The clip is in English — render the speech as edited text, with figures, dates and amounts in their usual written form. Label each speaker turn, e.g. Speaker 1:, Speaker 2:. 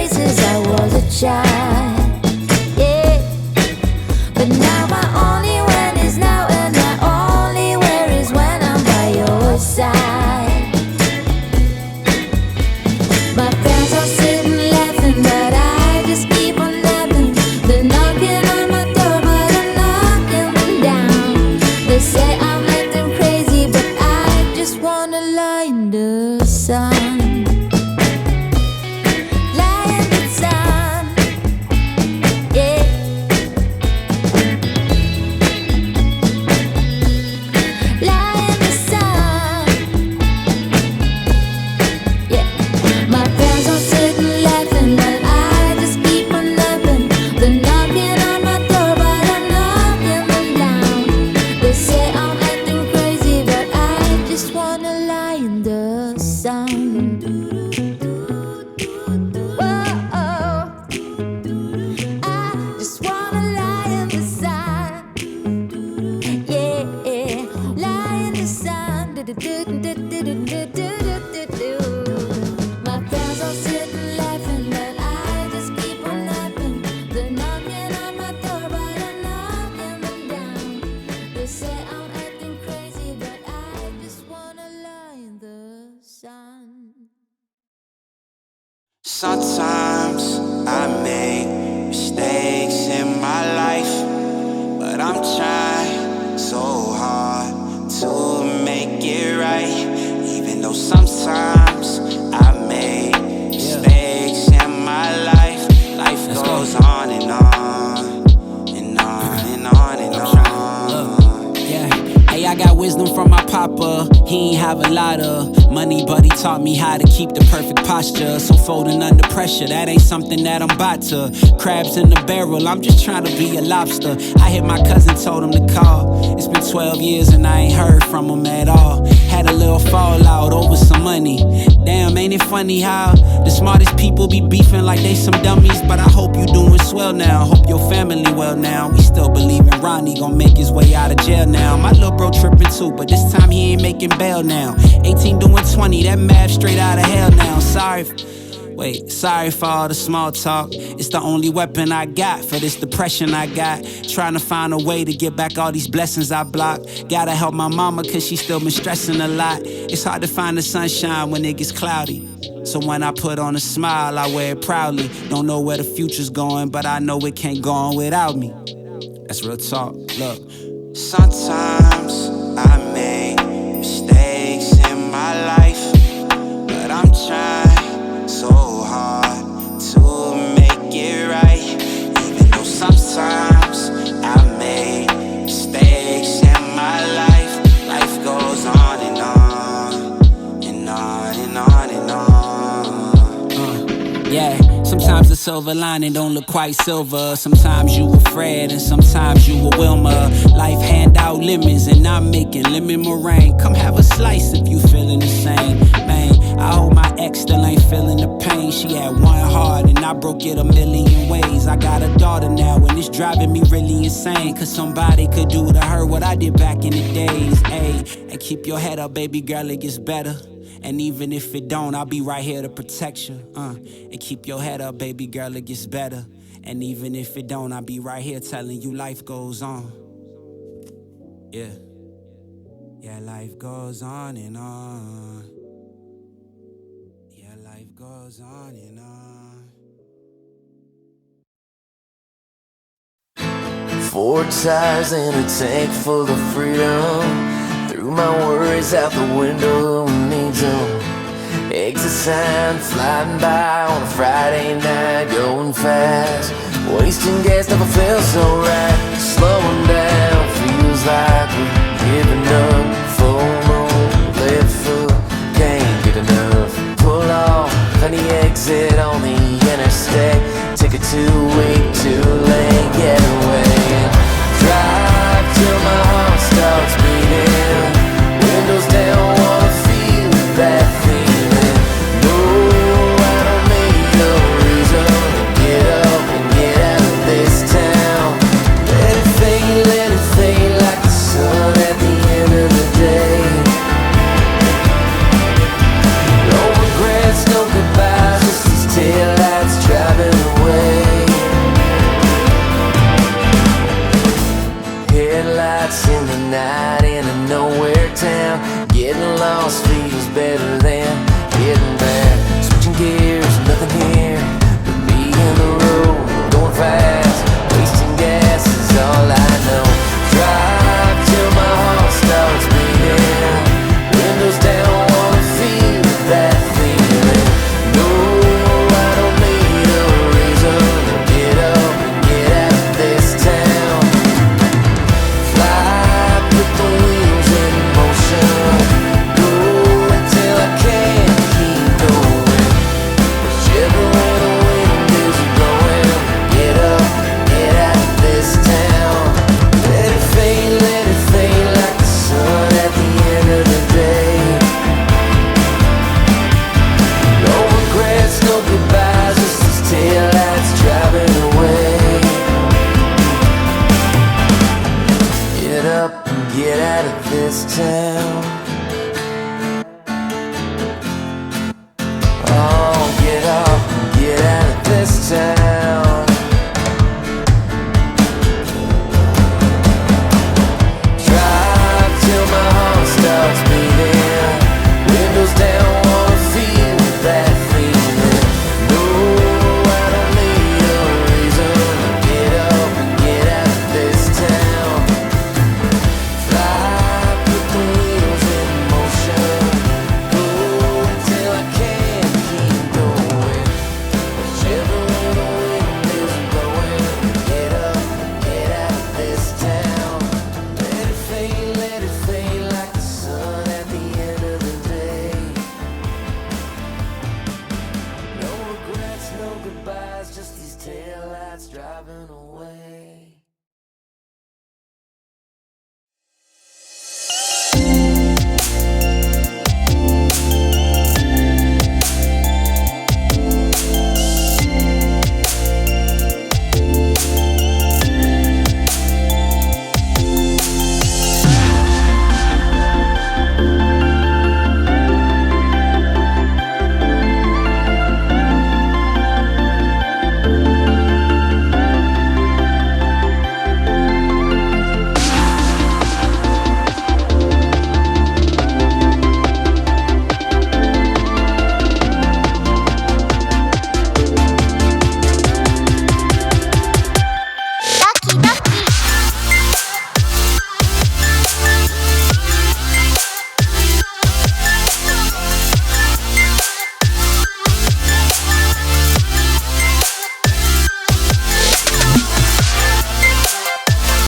Speaker 1: places I was a child, yeah. But now my only when is now, and my only where is when I'm by your side. My friends are sitting laughing, but I just keep on napping. They're knocking on my door, but I'm knocking them down. They say I'm acting crazy, but I just wanna lie in the sun.
Speaker 2: Sometimes I make mistakes in my life, but I'm trying so hard to make it right. Even though sometimes I make mistakes in my life, life goes on and on and on and on and on.
Speaker 3: Yeah, hey, I got wisdom from my papa. He ain't have a lot of money, but he taught me how to keep the perfect posture. So folding under pressure, that ain't something that I'm about to. Crabs in the barrel, I'm just trying to be a lobster. I hit my cousin, told him to call. It's been 12 years and I ain't heard from him at all. Had a little fallout over some money. Damn, ain't it funny how the smartest people be beefing like they some dummies? But I hope you doing swell now, hope your family well now. We still believe in Ronnie gon' make his way out of jail now. My little bro tripping too, but this time he ain't making bail now. 18 doing 20, that math straight out of hell now. Sorry for all the small talk. It's the only weapon I got for this depression I got. Trying to find a way to get back all these blessings I blocked. Gotta help my mama cause she still been stressing a lot. It's hard to find the sunshine when it gets cloudy. So when I put on a smile, I wear it proudly. Don't know where the future's going, but I know it can't go on without me. That's real talk, look.
Speaker 2: Sometimes I make mistakes in my life, but I'm trying so hard to make it right. Even though sometimes I make mistakes in my life, life goes on and on and on and on and on.
Speaker 3: Yeah. Sometimes the silver lining don't look quite silver. Sometimes you a Fred and sometimes you a Wilma. Life hand out lemons and I'm making lemon meringue. Come have a slice if you feeling the same. Man, I hope my ex still ain't feeling the pain. She had one heart and I broke it a million ways. I got a daughter now and it's driving me really insane. Cause somebody could do to her what I did back in the days. Ayy, and keep your head up, baby girl, it gets better. And even if it don't, I'll be right here to protect you. And keep your head up, baby girl, it gets better. And even if it don't, I'll be right here telling you life goes on. Yeah. Yeah, life goes on and on. Yeah, life goes on and on.
Speaker 4: 4 tires in a tank full of freedom. Threw my worries out the window, who needs them? Exit sign flying by on a Friday night, going fast. Wasting gas never felt so right. Slowing down feels like we're giving up. Full moon, left foot, can't get enough. Pull off, find the exit on the interstate. Take a 2-week, too-late getaway. Drive till my heart starts beating. Windows down, wanna feel that feeling. No, I don't need no reason to get up and get out of this town. Let it fade like the sun at the end of the day. No regrets, no goodbyes, just these taillights drive. eyes, just these taillights driving away.